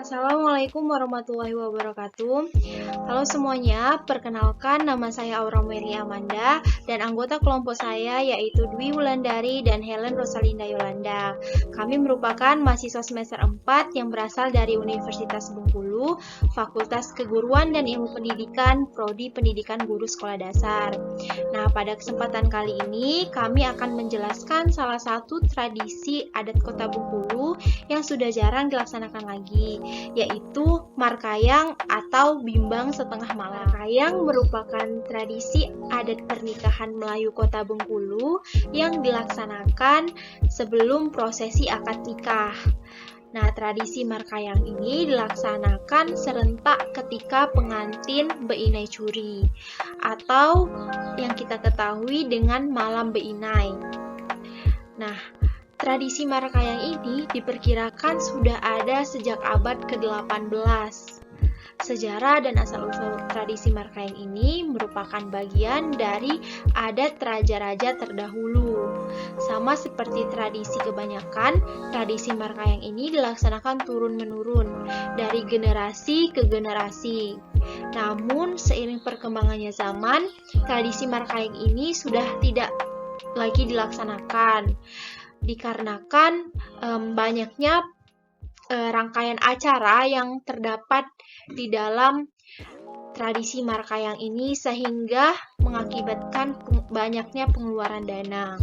Assalamualaikum warahmatullahi wabarakatuh. Halo semuanya, perkenalkan nama saya Aura Mary Amanda dan anggota kelompok saya yaitu Dwi Wulandari dan Helen Rosalinda Yolanda. Kami merupakan mahasiswa semester 4 yang berasal dari Universitas Bengkulu, Fakultas Keguruan dan Ilmu Pendidikan, Prodi Pendidikan Guru Sekolah Dasar. Nah, pada kesempatan kali ini kami akan menjelaskan salah satu tradisi adat Kota Bengkulu yang sudah jarang dilaksanakan lagi, yaitu Markayang atau Bimbang Setengah Malam. Markayang merupakan tradisi adat pernikahan Melayu Kota Bengkulu yang dilaksanakan sebelum prosesi akad nikah. Nah, tradisi Markayang ini dilaksanakan serentak ketika pengantin Beinai Curi atau yang kita ketahui dengan Malam Beinai. Nah, tradisi Markayang ini diperkirakan sudah ada sejak abad ke-18. Sejarah dan asal-usul tradisi Markayang ini merupakan bagian dari adat raja-raja terdahulu. Sama seperti tradisi kebanyakan, tradisi Markayang ini dilaksanakan turun-menurun dari generasi ke generasi. Namun, seiring perkembangannya zaman, tradisi Markayang ini sudah tidak lagi dilaksanakan dikarenakan banyaknya rangkaian acara yang terdapat di dalam tradisi Markayang ini sehingga mengakibatkan banyaknya pengeluaran dana.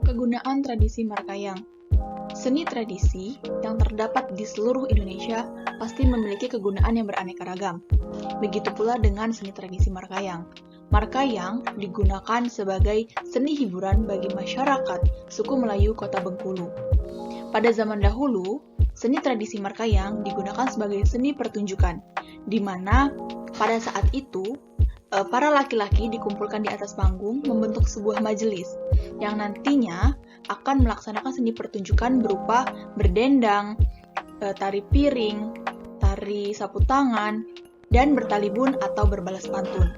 Kegunaan tradisi Markayang. Seni tradisi yang terdapat di seluruh Indonesia pasti memiliki kegunaan yang beraneka ragam. Begitu pula dengan seni tradisi Markayang. Markayang digunakan sebagai seni hiburan bagi masyarakat suku Melayu Kota Bengkulu. Pada zaman dahulu, seni tradisi Markayang digunakan sebagai seni pertunjukan, di mana pada saat itu para laki-laki dikumpulkan di atas panggung membentuk sebuah majelis yang nantinya akan melaksanakan seni pertunjukan berupa berdendang, tari piring, tari sapu tangan, dan bertalibun atau berbalas pantun.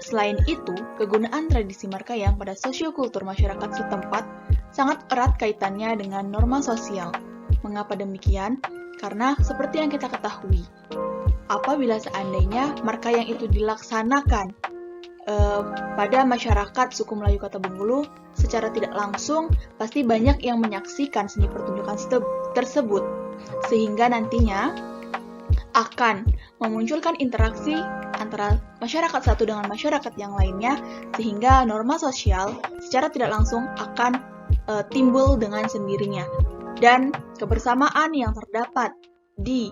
Selain itu, kegunaan tradisi Markayang pada sosiokultur masyarakat setempat sangat erat kaitannya dengan norma sosial. Mengapa demikian? Karena seperti yang kita ketahui, apabila seandainya Markayang itu dilaksanakan pada masyarakat suku Melayu Kota Bengkulu, secara tidak langsung pasti banyak yang menyaksikan seni pertunjukan tersebut, sehingga nantinya akan memunculkan interaksi antara masyarakat satu dengan masyarakat yang lainnya, sehingga norma sosial secara tidak langsung akan timbul dengan sendirinya. Dan kebersamaan yang terdapat di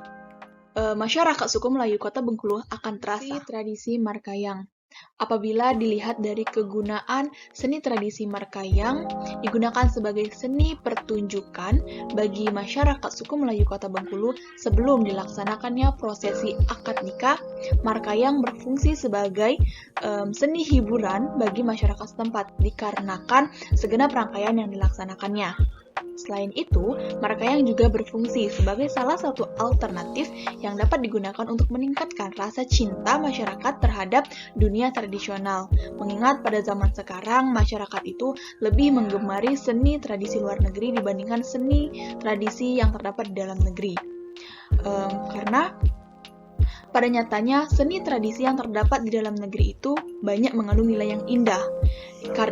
masyarakat suku Melayu Kota Bengkulu akan terasa. Tradisi Markayang. Apabila dilihat dari kegunaan seni tradisi Markayang digunakan sebagai seni pertunjukan bagi masyarakat suku Melayu Kota Bengkulu sebelum dilaksanakannya prosesi akad nikah, Markayang berfungsi sebagai seni hiburan bagi masyarakat setempat dikarenakan segenap rangkaian yang dilaksanakannya. Selain itu, Markayang juga berfungsi sebagai salah satu alternatif yang dapat digunakan untuk meningkatkan rasa cinta masyarakat terhadap dunia tradisional. Mengingat pada zaman sekarang, masyarakat itu lebih menggemari seni tradisi luar negeri dibandingkan seni tradisi yang terdapat di dalam negeri. Karena pada nyatanya, seni tradisi yang terdapat di dalam negeri itu banyak mengandung nilai yang indah,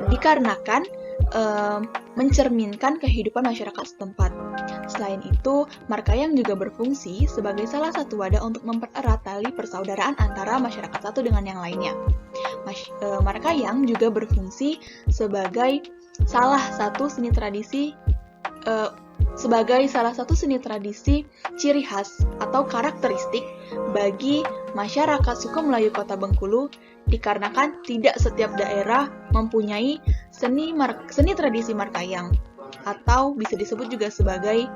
dikarenakan mencerminkan kehidupan masyarakat setempat. Selain itu, Markayang juga berfungsi sebagai salah satu wadah untuk mempererat tali persaudaraan antara masyarakat satu dengan yang lainnya. Markayang juga berfungsi sebagai salah satu seni tradisi ciri khas atau karakteristik bagi masyarakat suku Melayu Kota Bengkulu, dikarenakan tidak setiap daerah mempunyai seni tradisi Markayang, atau bisa disebut juga sebagai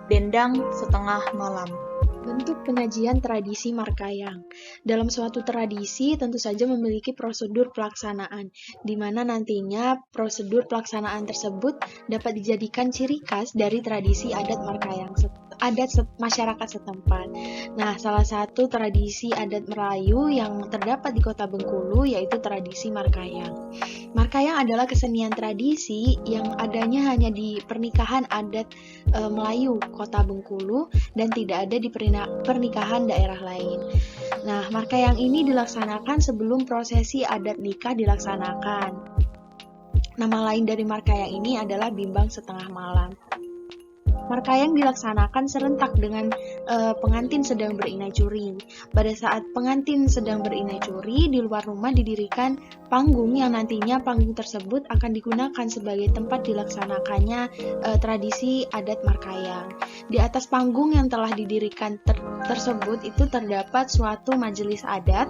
dendang setengah malam. Bentuk penyajian tradisi Markayang. Dalam suatu tradisi tentu saja memiliki prosedur pelaksanaan, di mana nantinya prosedur pelaksanaan tersebut dapat dijadikan ciri khas dari tradisi adat Markayang adat masyarakat setempat. Nah, salah satu tradisi adat Melayu yang terdapat di Kota Bengkulu yaitu tradisi Markayang. Markayang adalah kesenian tradisi yang adanya hanya di pernikahan adat Melayu Kota Bengkulu dan tidak ada di pernikahan daerah lain. Nah, Markayang ini dilaksanakan sebelum prosesi adat nikah dilaksanakan. Nama lain dari Markayang ini adalah bimbang setengah malam. Markayang dilaksanakan serentak dengan pengantin sedang berinai curi. Pada saat pengantin sedang berinai curi, di luar rumah didirikan panggung yang nantinya panggung tersebut akan digunakan sebagai tempat dilaksanakannya tradisi adat Markayang. Di atas panggung yang telah didirikan tersebut itu terdapat suatu majelis adat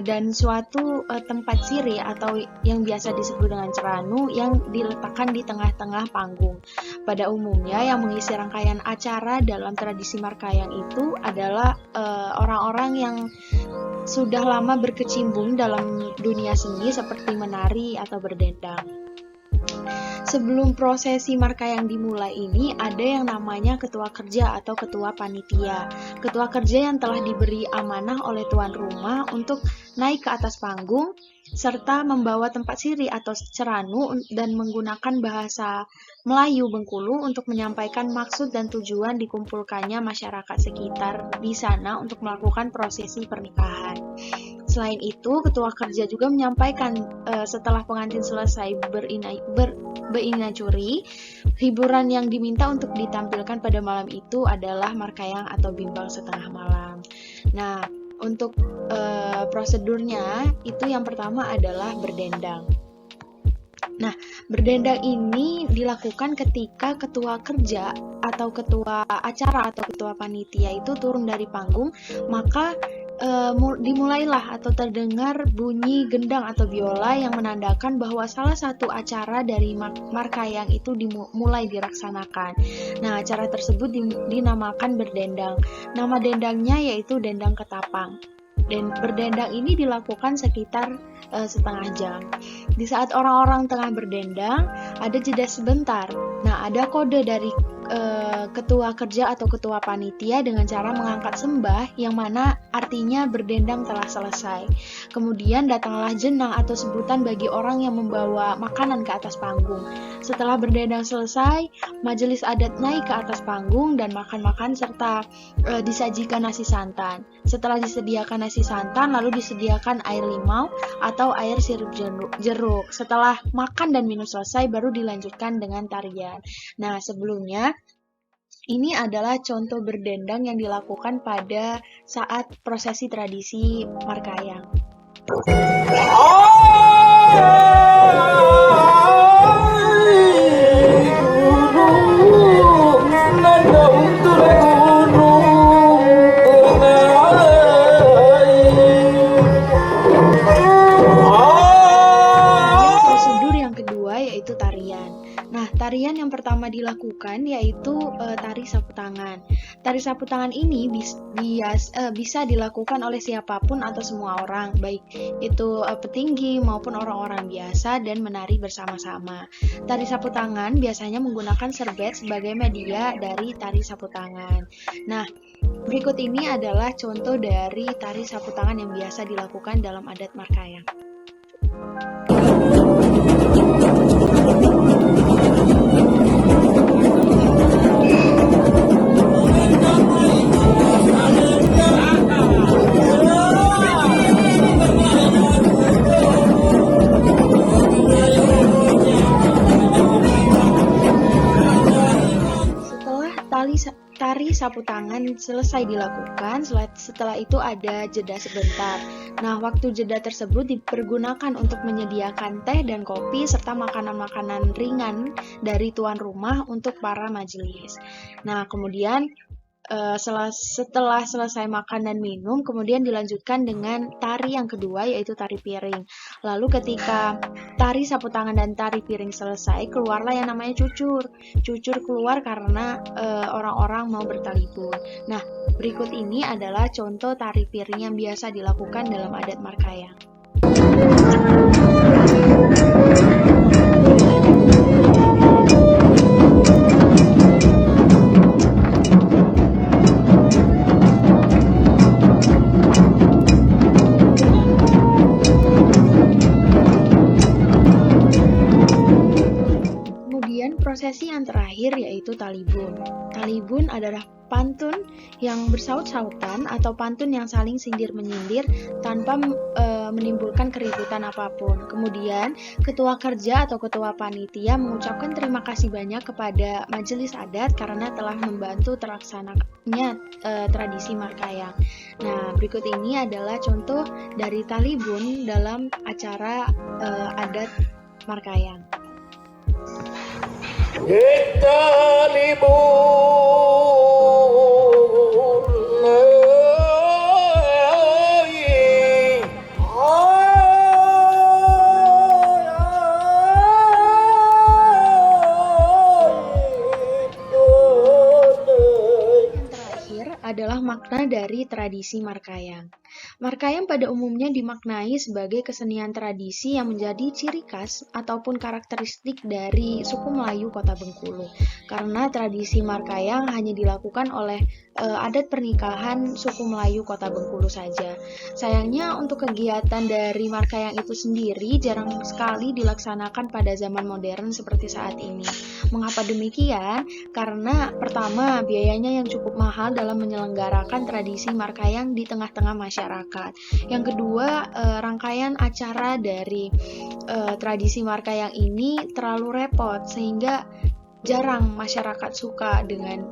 dan suatu tempat siri atau yang biasa disebut dengan ceranu yang diletakkan di tengah-tengah panggung. Pada umumnya yang mengisi rangkaian acara dalam tradisi Markayang itu adalah orang-orang yang sudah lama berkecimpung dalam dunia seni seperti menari atau berdendang. Sebelum prosesi Markayang dimulai ini, ada yang namanya ketua kerja atau ketua panitia. Ketua kerja yang telah diberi amanah oleh tuan rumah untuk naik ke atas panggung, serta membawa tempat siri atau ceranu dan menggunakan bahasa Melayu Bengkulu untuk menyampaikan maksud dan tujuan dikumpulkannya masyarakat sekitar di sana untuk melakukan prosesi pernikahan. Selain itu, ketua kerja juga menyampaikan setelah pengantin selesai berinai curi, hiburan yang diminta untuk ditampilkan pada malam itu adalah Markayang atau bimbang setengah malam. Nah, untuk prosedurnya itu yang pertama adalah berdendang. Nah, berdendang ini dilakukan ketika ketua kerja atau ketua acara atau ketua panitia itu turun dari panggung, maka dimulailah atau terdengar bunyi gendang atau biola yang menandakan bahwa salah satu acara dari Markayang itu mulai dilaksanakan. Nah, acara tersebut dinamakan berdendang. Nama dendangnya yaitu dendang ketapang. Dan berdendang ini dilakukan sekitar setengah jam. Di saat orang-orang tengah berdendang, ada jeda sebentar. Nah, ada kode dari ketua kerja atau ketua panitia dengan cara mengangkat sembah yang mana artinya berdendang telah selesai. Kemudian datanglah jenang atau sebutan bagi orang yang membawa makanan ke atas panggung. Setelah berdendang selesai, majelis adat naik ke atas panggung dan makan-makan serta disajikan nasi santan. Setelah disediakan nasi santan, lalu disediakan air limau atau air sirup jeruk. Setelah makan dan minum selesai, baru dilanjutkan dengan tarian. Nah, sebelumnya ini adalah contoh berdendang yang dilakukan pada saat prosesi tradisi Markayang. Prosedur yang kedua yaitu tarian. Nah, tarian yang pertama dilakukan yaitu tari sapu tangan. Tari sapu tangan ini bisa dilakukan oleh siapapun atau semua orang, baik itu petinggi maupun orang-orang biasa dan menari bersama-sama. Tari sapu tangan biasanya menggunakan serbet sebagai media dari tari sapu tangan. Nah, berikut ini adalah contoh dari tari sapu tangan yang biasa dilakukan dalam adat Markayang. Tari sapu tangan selesai dilakukan, setelah itu ada jeda sebentar. Nah, waktu jeda tersebut dipergunakan untuk menyediakan teh dan kopi serta makanan-makanan ringan dari tuan rumah untuk para majelis. Nah, kemudian setelah selesai makan dan minum, kemudian dilanjutkan dengan tari yang kedua yaitu tari piring. Lalu ketika tari sapu tangan dan tari piring selesai, keluarlah yang namanya cucur. Cucur keluar karena orang-orang mau bertalibur. Nah, berikut ini adalah contoh tari piring yang biasa dilakukan dalam adat Markayang. prosesi yang terakhir yaitu talibun. Talibun adalah pantun yang bersaut-sautan atau pantun yang saling sindir-menyindir tanpa menimbulkan keributan apapun. Kemudian, ketua kerja atau ketua panitia mengucapkan terima kasih banyak kepada majelis adat karena telah membantu terlaksananya tradisi Markayang. Nah, berikut ini adalah contoh dari talibun dalam acara adat Markayang. Adalah makna dari tradisi Markayang. Markayang pada umumnya dimaknai sebagai kesenian tradisi yang menjadi ciri khas ataupun karakteristik dari suku Melayu Kota Bengkulu. Karena tradisi Markayang hanya dilakukan oleh adat pernikahan suku Melayu Kota Bengkulu saja. Sayangnya untuk kegiatan dari Markayang itu sendiri jarang sekali dilaksanakan pada zaman modern seperti saat ini. Mengapa demikian? Karena pertama, biayanya yang cukup mahal dalam menyelenggarakan tradisi Markayang di tengah-tengah masyarakat. Yang kedua, rangkaian acara dari tradisi Markayang ini terlalu repot sehingga jarang masyarakat suka dengan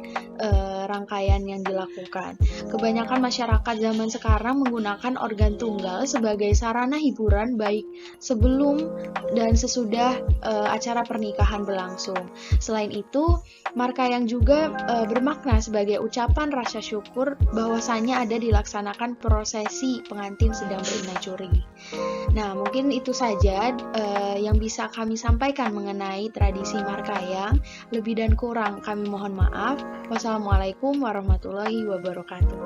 rangkaian yang dilakukan. Kebanyakan masyarakat zaman sekarang menggunakan organ tunggal sebagai sarana hiburan baik sebelum dan sesudah acara pernikahan berlangsung. Selain itu, Markayang juga bermakna sebagai ucapan rasa syukur bahwasanya ada dilaksanakan prosesi pengantin sedang berinacuri. Nah, mungkin itu saja yang bisa kami sampaikan mengenai tradisi Markayang. Lebih dan kurang kami mohon maaf. Wassalamualaikum warahmatullahi wabarakatuh.